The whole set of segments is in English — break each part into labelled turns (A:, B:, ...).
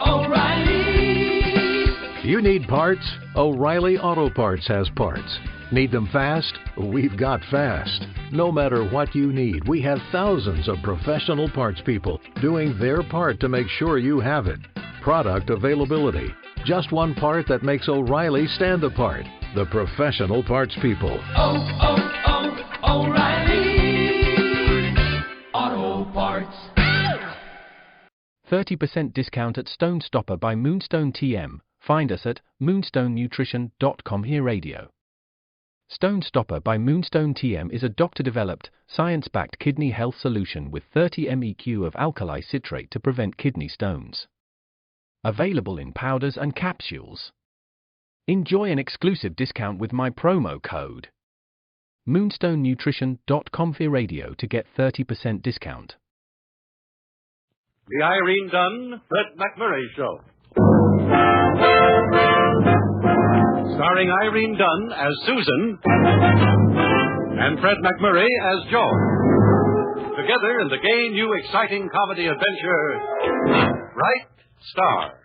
A: O'Reilly.
B: You need parts? O'Reilly Auto Parts has parts. Need them fast? We've got fast. No matter what you need, we have thousands of professional parts people doing their part to make sure you have it. Product availability. Just one part that makes O'Reilly stand apart. The professional parts people.
A: O'Reilly Auto Parts.
C: 30% discount at Stone Stopper by Moonstone TM. Find us at moonstonenutrition.com. Here radio. Stone Stopper by Moonstone TM is a doctor-developed, science-backed kidney health solution with 30 MEq of alkali citrate to prevent kidney stones. Available in powders and capsules. Enjoy an exclusive discount with my promo code moonstonenutrition.com. Here radio to get 30% discount.
D: The Irene Dunne-Fred MacMurray Show. Starring Irene Dunne as Susan and Fred MacMurray as George. Together in the gay, new, exciting comedy adventure, Bright Star.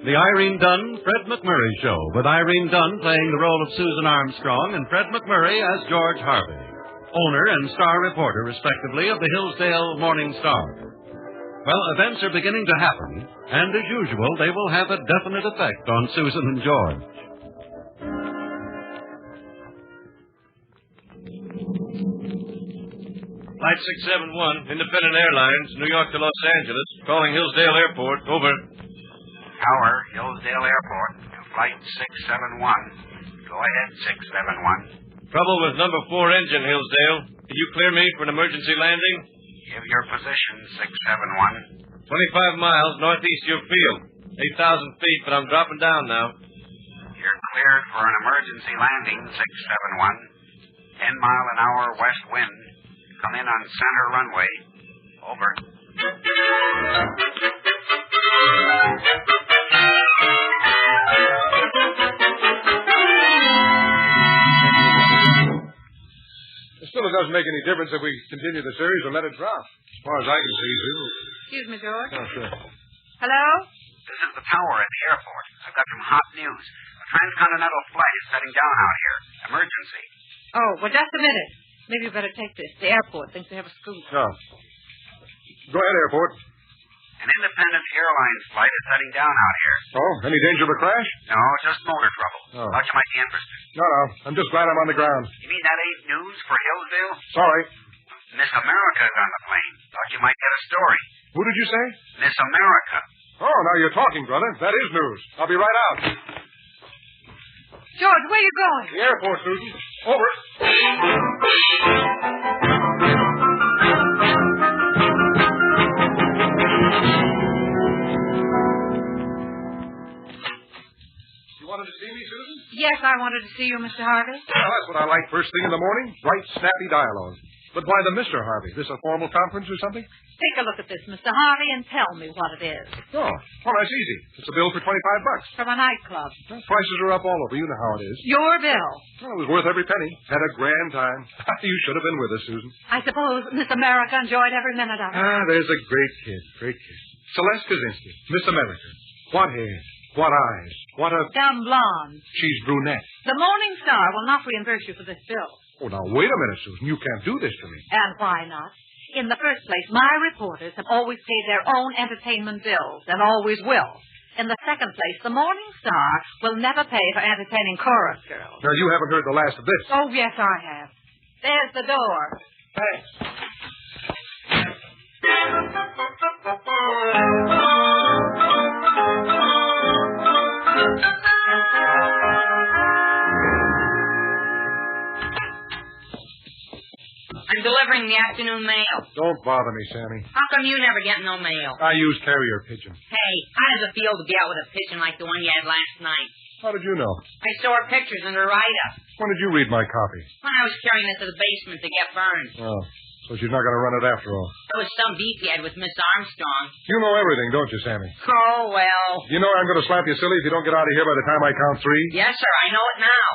D: The Irene Dunne-Fred MacMurray Show, with Irene Dunne playing the role of Susan Armstrong and Fred MacMurray as George Harvey, owner and star reporter, respectively, of the Hillsdale Morning Star. Well, events are beginning to happen, and as usual, they will have a definite effect on Susan and George.
E: Flight 671, Independent Airlines, New York to Los Angeles, calling Hillsdale Airport, over.
F: Tower, Hillsdale Airport, to Flight 671. Go ahead, 671.
E: Trouble with number 4 engine, Hillsdale. Can you clear me for an emergency landing?
F: Give your position, 671.
E: 25 miles northeast of your field. 8,000 feet, but I'm dropping down now.
F: You're cleared for an emergency landing, 671. 10-mile-an-hour west wind. Come in on center runway. Over.
G: Still, it doesn't make any difference if we continue the series or let it drop. As far as I can see, Susan.
H: Excuse me, George.
G: Oh, sure.
H: Hello?
F: This is the tower at the airport. I've got some hot news. A transcontinental flight is setting down out here. Emergency.
H: Oh, well, just a minute. Maybe you better take this. The airport thinks they have a scoop.
G: Oh. Go ahead, airport.
F: An independent airlines flight is setting down out here.
G: Oh, any danger of a crash?
F: No, just motor trouble.
G: Oh.
F: Thought you might be interested.
G: No. I'm just glad I'm on the ground.
F: You mean that ain't news for Hillsdale?
G: Sorry.
F: Miss America's on the plane. Thought you might get a story.
G: Who did you say?
F: Miss America.
G: Oh, now you're talking, brother. That is news. I'll be right out.
H: George, where are you going?
G: The airport, Susan. Over. You wanted to see me, Susan?
H: Yes, I wanted to see you, Mr. Harvey.
G: Well, that's what I like first thing in the morning. Bright, snappy dialogue. But why the Mr. Harvey? This a formal conference or something?
H: Take a look at this, Mr. Harvey, and tell me what it is.
G: Oh, well, that's easy. It's a bill for $25.
H: From a nightclub.
G: Well, prices are up all over. You know how it is.
H: Your bill.
G: Well, it was worth every penny. Had a grand time. You should have been with us, Susan.
H: I suppose Miss America enjoyed every minute of it.
G: Ah, there's a great kid. Great kid. Celeste Kaczynski. Miss America. What hair. What eyes. What a...
H: Dumb blonde.
G: She's brunette.
H: The Morning Star will not reimburse you for this bill.
G: Oh, now, wait a minute, Susan. You can't do this to me.
H: And why not? In the first place, my reporters have always paid their own entertainment bills, and always will. In the second place, the Morning Star will never pay for entertaining chorus girls.
G: Now, you haven't heard the last of this.
H: Oh, yes, I have. There's the door.
G: Thanks.
I: I'm delivering the afternoon mail.
G: Don't bother me, Sammy.
I: How come you never get no mail?
G: I use carrier pigeon.
I: Hey, how does it feel to be out with a pigeon like the one you had last night?
G: How did you know?
I: I saw her pictures in her write-up.
G: When did you read my copy?
I: When I was carrying it to the basement to get burned.
G: Oh. So she's not going to run it after all.
I: There was some beef he had with Miss Armstrong.
G: You know everything, don't you, Sammy?
I: Oh, well.
G: You know I'm going to slap you silly if you don't get out of here by the time I count 3?
I: Yes, sir. I know it now.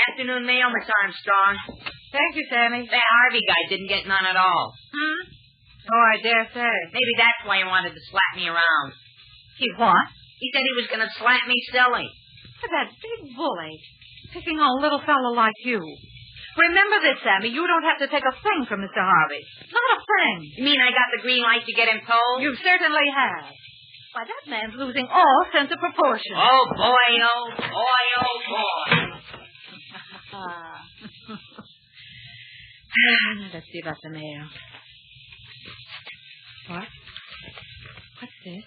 I: Afternoon mail, Miss Armstrong.
H: Thank you, Sammy.
I: That Harvey guy didn't get none at all.
H: Oh, I dare say.
I: Maybe that's why he wanted to slap me around.
H: He what?
I: He said he was going to slap me silly.
H: For that big bully. Picking on a little fellow like you. Remember this, Sammy. You don't have to take a thing from Mr. Harvey. Not a thing.
I: You mean I got the green light to get him told?
H: You certainly have. Why, that man's losing all sense of proportion.
I: Oh, boy, oh, boy, oh, boy.
H: Let's see about the mail. What? What's this?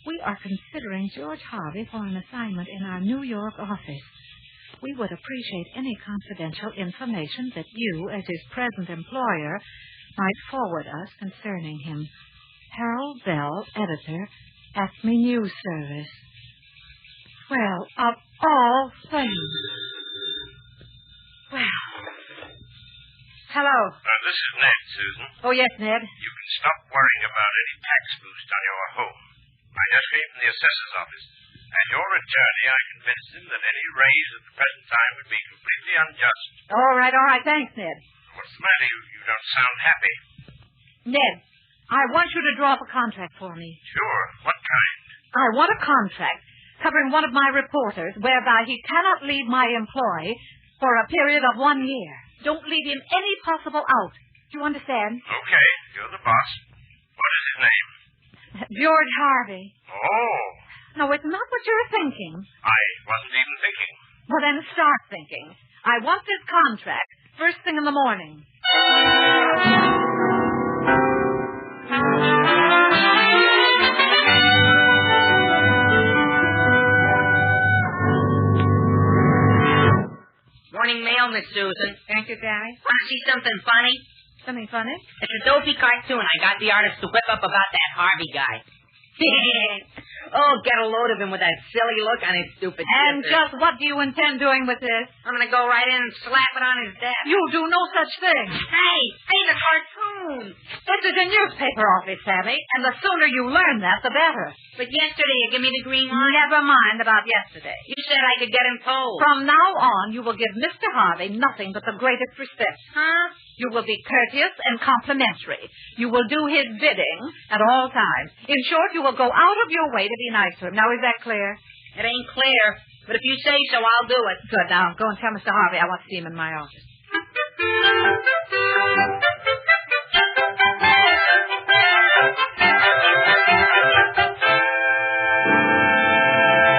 H: We are considering George Harvey for an assignment in our New York office. We would appreciate any confidential information that you, as his present employer, might forward us concerning him. Harold Zell, editor, Acme News Service. Well, of all things. Well. Hello.
E: This is Ned, Susan.
H: Oh, yes, Ned.
E: You can stop worrying about any tax boost on your home. I just came from the assessor's office. As your attorney, I convinced him that any raise at the present time would be completely unjust.
H: All right. Thanks, Ned.
E: What's the matter? You don't sound happy.
H: Ned, I want you to draw up a contract for me.
E: Sure. What kind?
H: I want a contract covering one of my reporters whereby he cannot leave my employ for a period of 1 year. Don't leave him any possible out. Do you understand?
E: Okay. You're the boss. What is his name?
H: George Harvey.
E: Oh.
H: No, it's not what you're thinking.
E: I wasn't even thinking.
H: Well, then start thinking. I want this contract first thing in the morning.
I: Morning mail, Miss Susan.
H: Thank you, Danny.
I: Want to see something funny?
H: Something funny?
I: It's a dopey cartoon I got the artist to whip up about that Harvey guy. Oh, get a load of him with that silly look on his stupid
H: And
I: sister.
H: just what do you intend doing with this?
I: I'm going to go right in and slap it on his desk.
H: You'll do no such thing.
I: Hey, the cartoon.
H: This is a newspaper office, Sammy, and the sooner you learn that, the better.
I: But yesterday you gave me the green light.
H: Never mind about yesterday.
I: You said I could get him told.
H: From now on, you will give Mr. Harvey nothing but the greatest respect.
I: Huh?
H: You will be courteous and complimentary. You will do his bidding at all times. In short, you will go out of your way to be nice to him. Now, is that clear?
I: It ain't clear, but if you say so, I'll do it.
H: Good. Now, go and tell Mr. Harvey I want to see him in my office.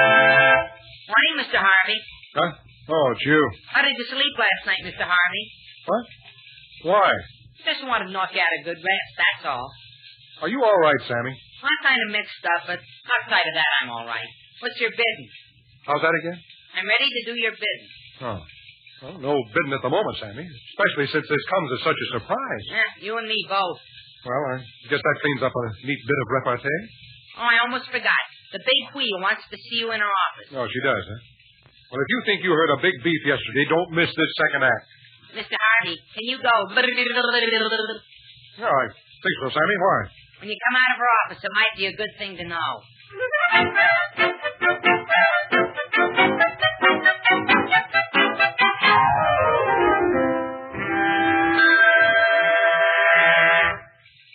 I: Morning, Mr. Harvey.
G: Huh? Oh, it's you.
I: How did you sleep last night, Mr. Harvey?
G: What? Why?
I: Just wanted to knock you out a good rest, that's all.
G: Are you all right, Sammy?
I: I'm kind of mixed up, but outside of that, I'm all right. What's your bidding?
G: How's that again?
I: I'm ready to do your bidding.
G: Oh. Well, no bidding at the moment, Sammy. Especially since this comes as such a surprise.
I: You and me both.
G: Well, I guess that cleans up a neat bit of repartee.
I: Oh, I almost forgot. The big wheel wants to see you in her office.
G: Oh, she does, huh? Well, if you think you heard a big beef yesterday, don't miss this second act.
I: Mr. Harvey, can you go?
G: Yeah, I think so, Sammy. Why?
I: When you come out of her office, it might be a good thing to know.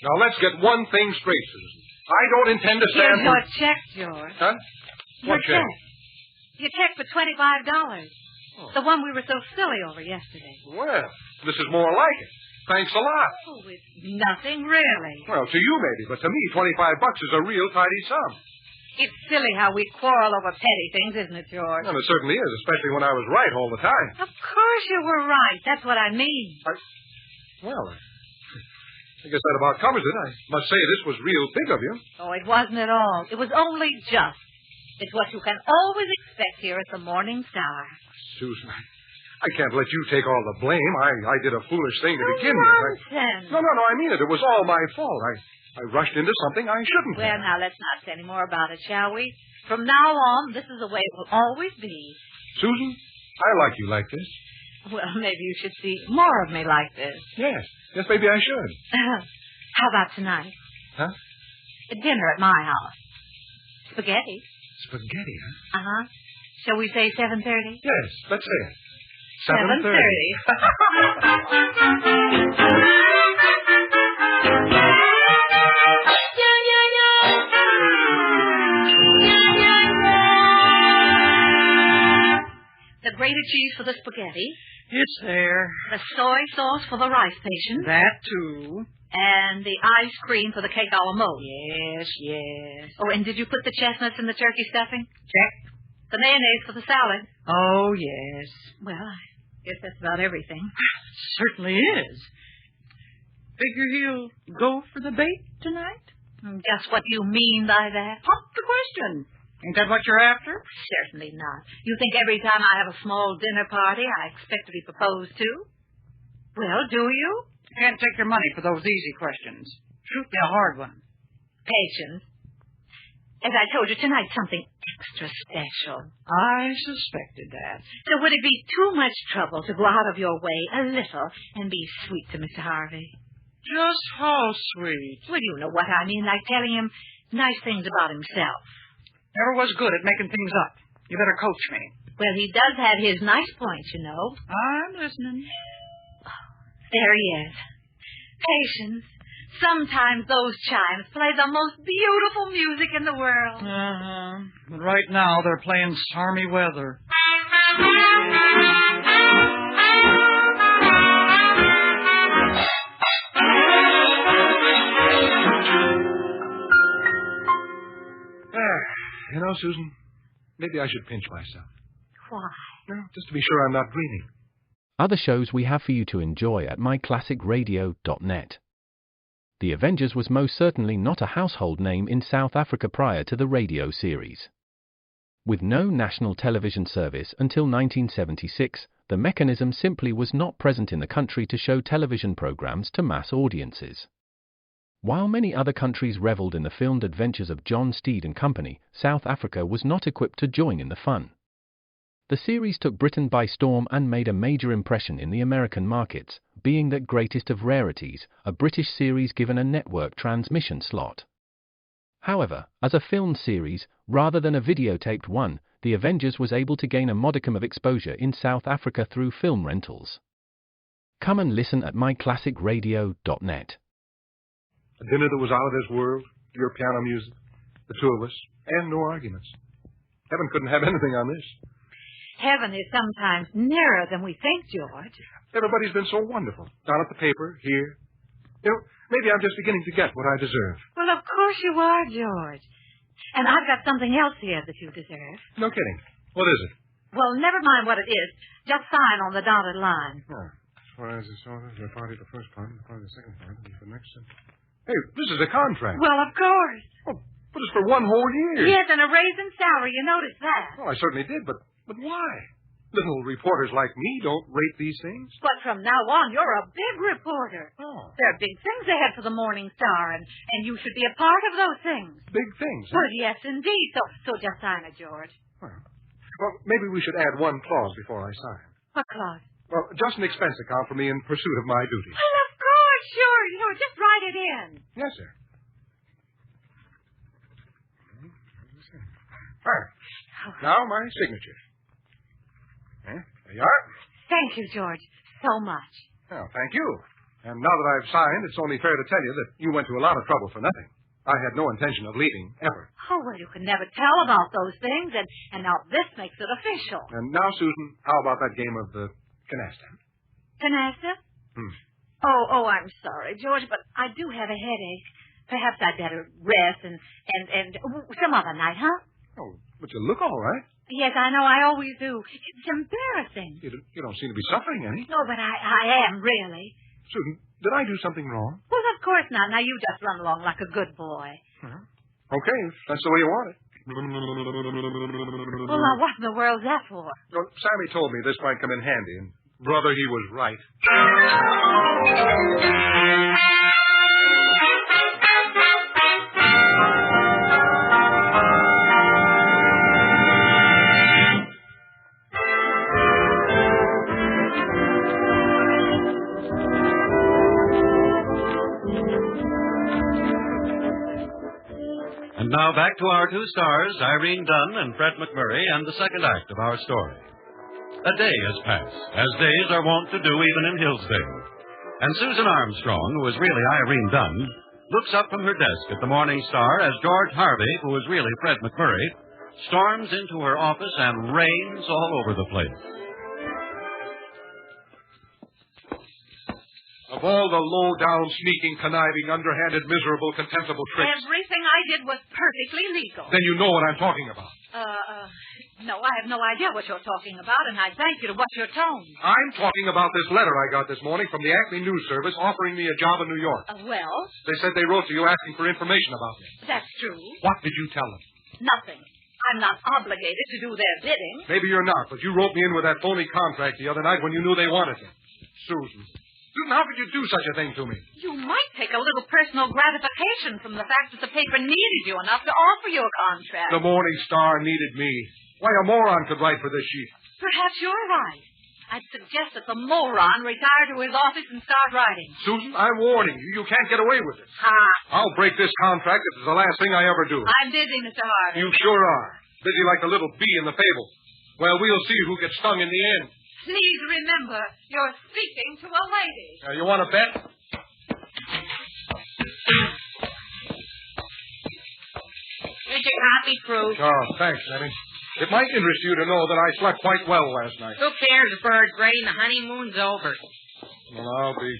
G: Now, let's get one thing straight, Susan. I don't intend to stand
H: Here's your check, George.
G: Huh?
H: Your
G: What check?
H: Your check for $25. Oh. The one we were so silly over yesterday.
G: Well, this is more like it. Thanks a lot.
H: Oh, it's nothing, really.
G: Well, to you maybe, but to me, $25 is a real tidy sum.
H: It's silly how we quarrel over petty things, isn't it, George?
G: Well, it certainly is, especially when I was right all the time.
H: Of course you were right. That's what I mean.
G: Well, I guess that about covers it. I must say this was real big of you.
H: Oh, it wasn't at all. It was only just. It's what you can always expect here at the Morning Star.
G: Susan, I can't let you take all the blame. I did a foolish thing to begin with.
H: Nonsense.
G: No, I mean it. It was all my fault. I rushed into something I shouldn't
H: Well,
G: have.
H: now, let's not say any more about it, shall we? From now on, this is the way it will always be.
G: Susan, I like you like this.
H: Well, maybe you should see more of me like this.
G: Yes, maybe I should.
H: How about tonight?
G: Huh?
H: Dinner at my house. Spaghetti.
G: Spaghetti, huh?
H: Uh-huh. Shall we say 7:30?
G: Yes, let's say it.
H: 7:30. The grated cheese for the spaghetti.
J: It's there.
H: The soy sauce for the rice patients.
J: That, too.
H: And the ice cream for the cake a la mode.
J: Yes.
H: Oh, and did you put the chestnuts in the turkey stuffing?
J: Check.
H: The mayonnaise for the salad.
J: Oh, yes.
H: Well, I guess that's about everything.
J: Certainly is. Figure he'll go for the bait tonight?
H: Just what you mean by that?
J: Pop the question. Ain't that what you're after?
H: Certainly not. You think every time I have a small dinner party, I expect to be proposed to? Well, do you?
J: Can't take your money for those easy questions. Shoot me a hard one.
H: Patience. As I told you, tonight's something extra special.
J: I suspected that.
H: So would it be too much trouble to go out of your way a little and be sweet to Mr. Harvey?
J: Just how sweet?
H: Well, you know what I mean, like telling him nice things about himself.
J: Never was good at making things up. You better coach me.
H: Well, he does have his nice points, you know.
J: I'm listening.
H: There he is. Patience. Sometimes those chimes play the most beautiful music in the world.
J: Uh-huh. But right now they're playing stormy weather.
G: You know, Susan, maybe I should pinch myself.
H: Why?
G: No, just to be sure I'm not dreaming.
C: Other shows we have for you to enjoy at myclassicradio.net. The Avengers was most certainly not a household name in South Africa prior to the radio series. With no national television service until 1976, the mechanism simply was not present in the country to show television programs to mass audiences. While many other countries reveled in the filmed adventures of John Steed and Company, South Africa was not equipped to join in the fun. The series took Britain by storm and made a major impression in the American markets, being that greatest of rarities, a British series given a network transmission slot. However, as a filmed series, rather than a videotaped one, The Avengers was able to gain a modicum of exposure in South Africa through film rentals. Come and listen at myclassicradio.net.
G: A dinner that was out of this world, your piano music, the two of us, and no arguments. Heaven couldn't have anything on this.
H: Heaven is sometimes nearer than we think, George.
G: Everybody's been so wonderful. Down at the paper, here. You know, maybe I'm just beginning to get what I deserve.
H: Well, of course you are, George. And I've got something else here that you deserve.
G: No kidding. What is it?
H: Well, never mind what it is. Just sign on the dotted line.
G: Oh, as far as this order, the party the first part, the party the second part, and the next. Hey, this is a contract.
H: Well, of course.
G: Oh, but it's for 1 whole year.
H: Yes, and a raise in salary. You noticed that.
G: Well, I certainly did, but why? Little reporters like me don't rate these things.
H: But from now on, you're a big reporter.
G: Oh.
H: There are big things ahead for the Morning Star, and you should be a part of those things.
G: Big things, huh?
H: Well, yes, indeed. So just sign it, George.
G: Well, maybe we should add one clause before I sign.
H: What clause?
G: Well, just an expense account for me in pursuit of my duties.
H: Well, of course, sure. Just write it in.
G: Yes, sir. Fine. Now, my signature. There you are.
H: Thank you, George, so much.
G: Well, thank you. And now that I've signed, it's only fair to tell you that you went to a lot of trouble for nothing. I had no intention of leaving, ever.
H: Oh, well, you can never tell about those things, and now this makes it official.
G: And now, Susan, how about that game of the canasta?
H: Canasta? Oh, I'm sorry, George, but I do have a headache. Perhaps I'd better rest and some other night, huh?
G: Oh, but you look all right.
H: Yes, I know. I always do. It's embarrassing.
G: You don't seem to be suffering any.
H: No, but I am, really.
G: Susan, did I do something wrong?
H: Well, of course not. Now, you just run along like a good boy.
G: Okay, if that's the way you want it.
H: Well, now, what in the world's that for?
G: Well, Sammy told me this might come in handy, and, brother, he was right.
D: And now back to our two stars, Irene Dunne and Fred MacMurray, and the second act of our story. A day has passed, as days are wont to do even in Hillsdale. And Susan Armstrong, who is really Irene Dunne, looks up from her desk at the Morning Star as George Harvey, who is really Fred MacMurray, storms into her office and rains all over the place.
G: Of all the low-down, sneaking, conniving, underhanded, miserable, contemptible tricks...
H: Everything I did was perfectly legal.
G: Then you know what I'm talking about.
H: No, I have no idea what you're talking about, and I thank you to watch your tone.
G: I'm talking about this letter I got this morning from the Acme News Service offering me a job in New York.
H: Well?
G: They said they wrote to you asking for information about me.
H: That's true.
G: What did you tell them?
H: Nothing. I'm not obligated to do their bidding.
G: Maybe you're not, but you wrote me in with that phony contract the other night when you knew they wanted me. Susan, how could you do such a thing to me?
H: You might take a little personal gratification from the fact that the paper needed you enough to offer you a contract.
G: The Morning Star needed me. Why, a moron could write for this sheet.
H: Perhaps you're right. I'd suggest that the moron retire to his office and start writing.
G: Susan, I'm warning you. You can't get away with this.
H: Ha!
G: I'll break this contract if it's the last thing I ever do.
H: I'm busy, Mr. Harvey.
G: You sure are. Busy like the little bee in the fable. Well, we'll see who gets stung in the end.
H: Please remember, you're speaking to a lady.
G: Now, you want to bet?
I: Here's your coffee, Prue.
G: Oh, thanks, Sammy. It might interest you to know that I slept quite well last night.
I: Who cares, Bird Brain? The honeymoon's over.
G: Well, I'll be...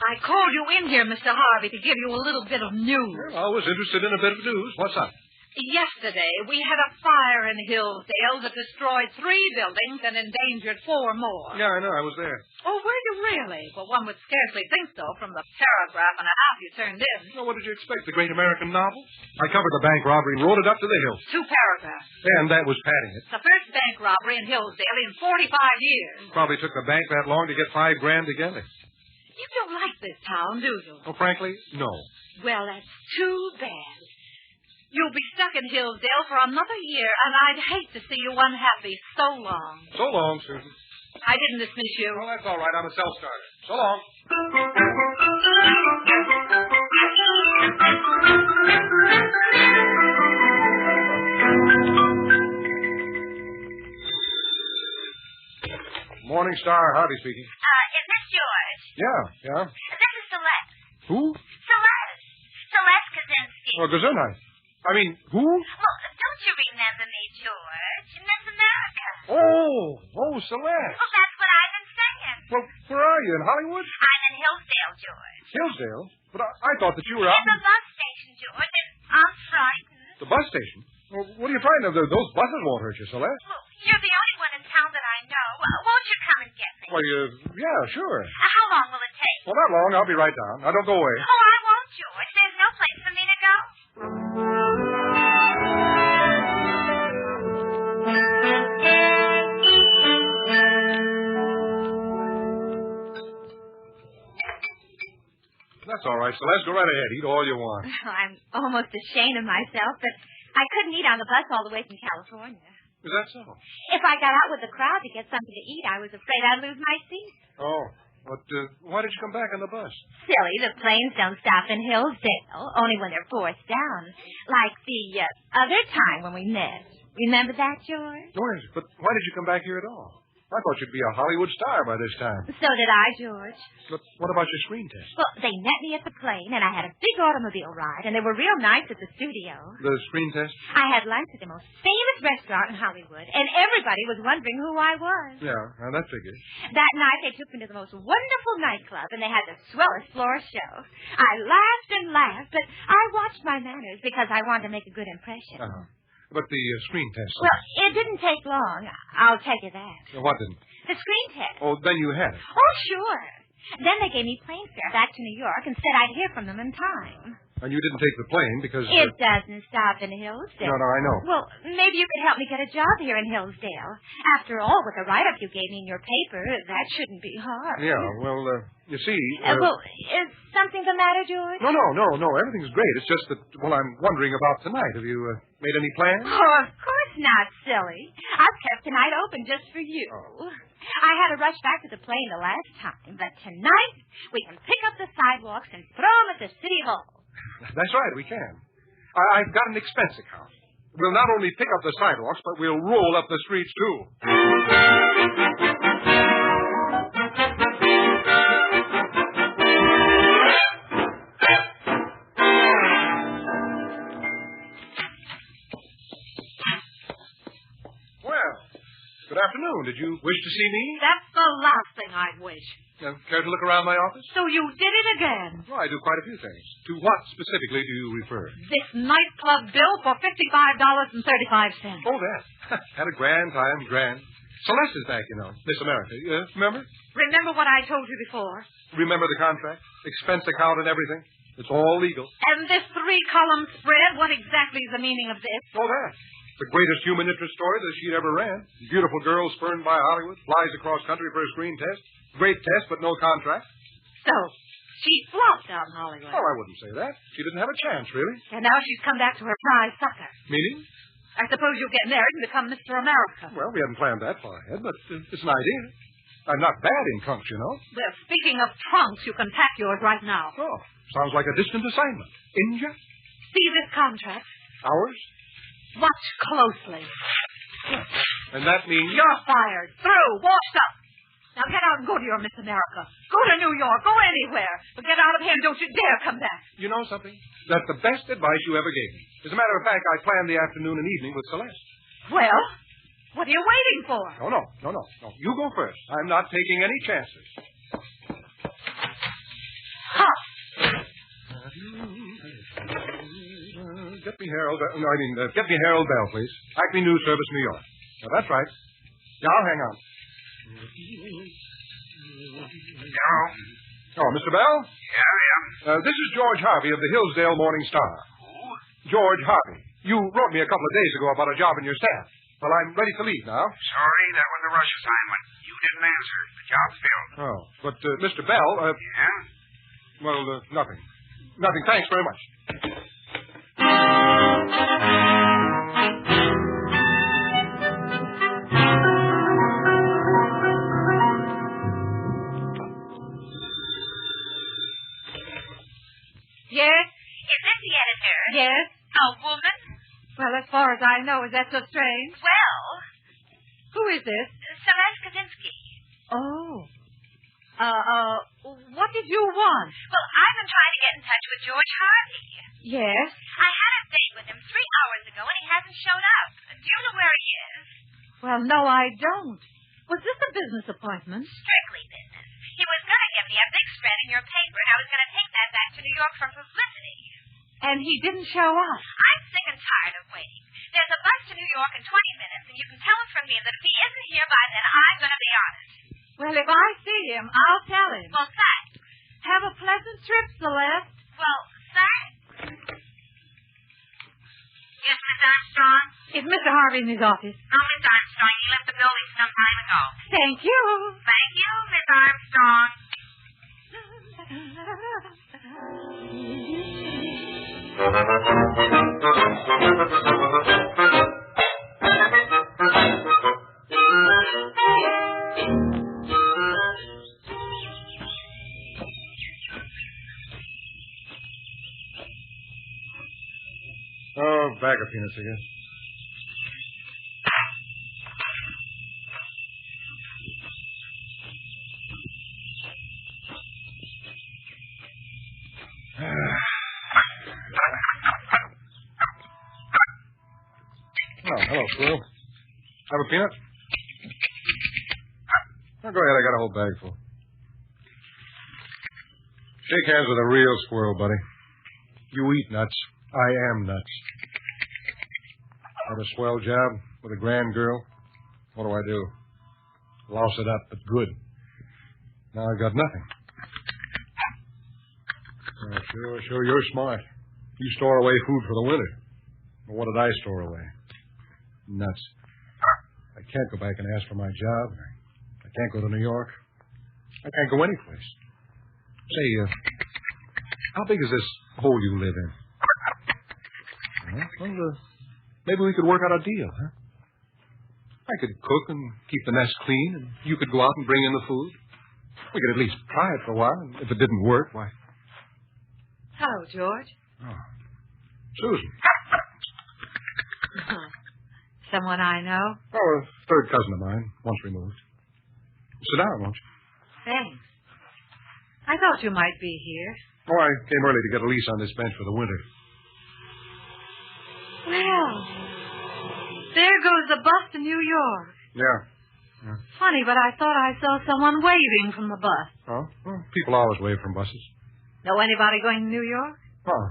H: I called you in here, Mr. Harvey, to give you a little bit of news.
G: Well, I was interested in a bit of news. What's up?
H: Yesterday, we had a fire in Hillsdale that destroyed 3 buildings and endangered 4 more.
G: Yeah, I know. I was there.
H: Oh, were you really? Well, one would scarcely think so from the paragraph and a half you turned in.
G: Well, what did you expect? The great American novel? I covered the bank robbery and wrote it up to the hilt.
H: 2 paragraphs.
G: And that was padding it.
H: The first bank robbery in Hillsdale in 45 years.
G: Probably took the bank that long to get $5 grand together.
H: You don't like this town, do you?
G: Oh, frankly, no.
H: Well, that's too bad. You'll be stuck in Hillsdale for another year, and I'd hate to see you unhappy so long.
G: So long, Susan.
H: I didn't dismiss you.
G: Oh, that's all right. I'm a self-starter. So long. Morning Star, Harvey speaking.
K: Is this George?
G: Yeah.
K: This is Celeste.
G: Who?
K: Celeste Kaczynski.
G: Oh, Gesundheit. I mean, who?
K: Well, don't you remember me, George? Miss America.
G: Oh, Celeste.
K: Well, that's what I've been saying.
G: Well, where are you, in Hollywood?
K: I'm in Hillsdale, George.
G: Hillsdale? But I thought that you were out...
K: At the bus station, George, and I'm frightened.
G: The bus station? Well, what are you frightened of? Those buses won't hurt you, Celeste.
K: Well, you're the only one in town that I know. Won't you come and get me?
G: Well, yeah, sure.
K: How long will it take?
G: Well, not long. I'll be right down. Now, don't go away.
K: Oh, I won't, George. There's no place for me to go.
G: That's all right, Celeste. Go right ahead. Eat all you want.
K: I'm almost ashamed of myself, but I couldn't eat on the bus all the way from California.
G: Is that so?
K: If I got out with the crowd to get something to eat, I was afraid I'd lose my seat.
G: Oh, but why did you come back on the bus?
K: Silly, the planes don't stop in Hillsdale, only when they're forced down. Like the other time when we met. Remember that, George?
G: George, but why did you come back here at all? I thought you'd be a Hollywood star by this time.
K: So did I, George.
G: But what about your screen test?
K: Well, they met me at the plane, and I had a big automobile ride, and they were real nice at the studio.
G: The screen test?
K: I had lunch at the most famous restaurant in Hollywood, and everybody was wondering who I was.
G: Yeah, now that figures.
K: That night, they took me to the most wonderful nightclub, and they had the swellest floor show. I laughed and laughed, but I watched my manners because I wanted to make a good impression.
G: Uh-huh. But the screen test.
K: Well, it didn't take long. I'll tell you that.
G: What didn't?
K: The screen test.
G: Oh, then you had it.
K: Oh, sure. Then they gave me plane fare back to New York and said I'd hear from them in time.
G: And you didn't take the plane because...
K: It doesn't stop in Hillsdale.
G: No, I know.
K: Well, maybe you could help me get a job here in Hillsdale. After all, with the write-up you gave me in your paper, that shouldn't be hard.
G: Yeah, well, you see...
K: Well, is something the matter, George?
G: No. Everything's great. It's just that, well, I'm wondering about tonight. Have you made any plans?
K: Oh, of course not, silly. I've kept tonight open just for you.
G: Oh.
K: I had to rush back to the plane the last time, but tonight we can pick up the sidewalks and throw them at the city hall.
G: That's right, we can. I've got an expense account. We'll not only pick up the sidewalks, but we'll roll up the streets, too. Well, good afternoon. Did you wish to see me?
H: That's the last thing I'd wish.
G: Care to look around my office?
H: So you did it again.
G: Well, I do quite a few things. To what specifically do you refer?
H: This nightclub bill for $55.35.
G: Oh, that. Had a grand time, grand. Celeste is back, you know. Miss America. Remember?
H: Remember what I told you before?
G: Remember the contract? Expense account and everything? It's all legal.
H: And this 3-column spread, what exactly is the meaning of this?
G: Oh, that. The greatest human interest story that she'd ever ran. Beautiful girl spurned by Hollywood, flies across country for a screen test. Great test, but no contract.
H: So, she flopped out in Hollywood.
G: Oh, I wouldn't say that. She didn't have a chance, really.
H: And now she's come back to her prize sucker.
G: Meaning?
H: I suppose you'll get married and become Mr. America.
G: Well, we haven't planned that far ahead, but it's an idea. I'm not bad in trunks, you know.
H: Well, speaking of trunks, you can pack yours right now.
G: Oh, sounds like a distant assignment. India?
H: See this contract?
G: Ours?
H: Watch closely.
G: And that means...
H: You're fired. Through. Washed up. Now get out and go to your Miss America. Go to New York. Go anywhere. But get out of here and don't you dare come back.
G: You know something? That's the best advice you ever gave me. As a matter of fact, I planned the afternoon and evening with Celeste.
H: Well, what are you waiting for?
G: No. You go first. I'm not taking any chances.
H: Ha!
G: Get me Harold Bell, please. Acme News Service, New York. Now, that's right. Yeah, I'll hang on.
F: Hello?
G: Oh, Mr. Bell?
F: Yeah.
G: This is George Harvey of the Hillsdale Morning Star.
F: Who?
G: George Harvey. You wrote me a couple of days ago about a job in your staff. Well, I'm ready to leave now.
F: Sorry, that was a rush assignment. You didn't answer. The job's filled.
G: Oh, but Mr. Bell...
F: Yeah?
G: Well, nothing. Nothing. Thanks very much.
H: Yes?
K: Is this the editor?
H: Yes?
K: A woman?
H: Well, as far as I know, is that so strange?
K: Well,
H: Who is this?
K: Celeste Kavinsky.
H: Oh. What did you want?
K: Well, I've been trying to get in touch with George Harvey.
H: Yes?
K: I had a date with him 3 hours ago, and he hasn't shown up. Do you know where he is?
H: Well, no, I don't. Was this a business appointment?
K: Strictly business. He was going to give me a big spread in your paper, and I was going to take that back to New York for publicity.
H: And he didn't show up.
K: I'm sick and tired of waiting. There's a bus to New York in 20 minutes, and you can tell him from me that if he isn't here by then, I'm going to be on it.
H: Well, if I see him, I'll tell him.
K: Well, thanks.
H: Have a pleasant trip, Celeste.
K: Well, thanks. Yes, Miss Armstrong?
H: Is Mr. Harvey in his office?
K: No, Miss Armstrong. He left the building some time ago.
H: Thank you.
K: Thank you, Miss Armstrong.
G: Oh, bag of peanuts again. Oh, hello, Squirrel. Have a peanut? Oh, go ahead. I got a whole bag full. Shake hands with a real squirrel, buddy. You eat nuts. I am nuts. Had a swell job with a grand girl. What do I do? Louse it up, but good. Now I got nothing. Oh, sure, you're smart. You store away food for the winter. But what did I store away? Nuts. I can't go back and ask for my job. I can't go to New York. I can't go anyplace. Say, how big is this hole you live in? Well, maybe we could work out a deal, huh? I could cook and keep the nest clean, and you could go out and bring in the food. We could at least try it for a while, and if it didn't work, why...
H: Hello, George.
G: Oh. Susan.
H: Someone I know?
G: Oh, a third cousin of mine, once removed. Sit down, won't you?
H: Thanks. I thought you might be here.
G: Oh, I came early to get a lease on this bench for the winter.
H: Well, there goes the bus to New York.
G: Yeah.
H: Funny, but I thought I saw someone waving from the bus.
G: Oh? Well, people always wave from buses.
H: Know anybody going to New York?
G: Oh.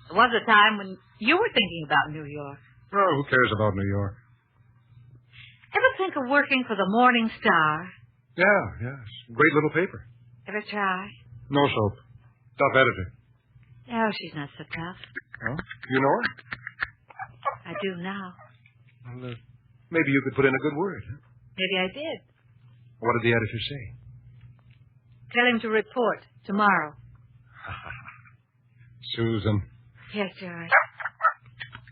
H: There was a time when you were thinking about New York.
G: Oh, who cares about New York?
H: Ever think of working for the Morning Star?
G: Yeah, yes. Great little paper.
H: Ever try?
G: No soap. Tough editor.
H: Oh, she's not so tough.
G: Oh? You know her?
H: I do now.
G: Well, maybe you could put in a good word. Huh?
H: Maybe I did.
G: What did the editor say?
H: Tell him to report tomorrow.
G: Susan.
H: Yes, George.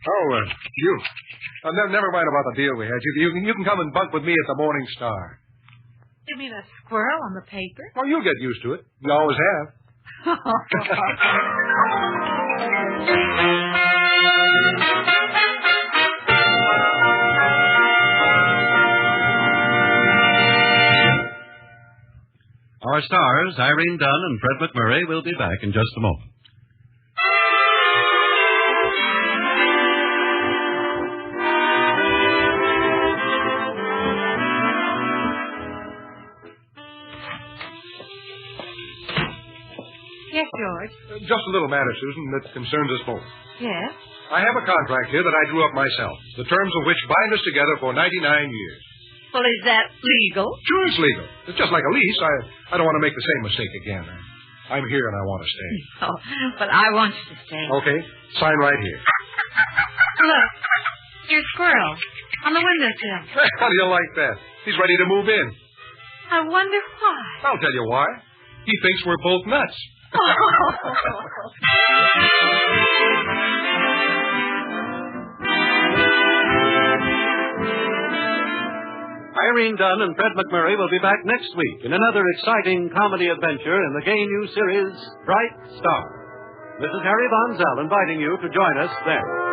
G: Oh, you. Never mind about the deal we had. You can come and bunk with me at the Morning Star.
H: You mean a squirrel on the paper?
G: Oh, you'll get used to it. You always have.
D: Our stars, Irene Dunne and Fred MacMurray, will be back in just a moment.
H: Yes, George.
G: Just a little matter, Susan, that concerns us both.
H: Yes?
G: I have a contract here that I drew up myself, the terms of which bind us together for 99 years.
H: Well, is that legal?
G: Sure, it's legal. It's just like a lease. I don't want to make the same mistake again. I'm here and I want to stay.
H: Oh, but I want you to stay.
G: Okay. Sign right here.
H: Look, your squirrel on the windowsill.
G: How do you like that? He's ready to move in.
H: I wonder why.
G: I'll tell you why. He thinks we're both nuts.
D: Irene Dunne and Fred MacMurray will be back next week in another exciting comedy adventure in the gay new series, Bright Star. This is Harry Von Zell inviting you to join us then.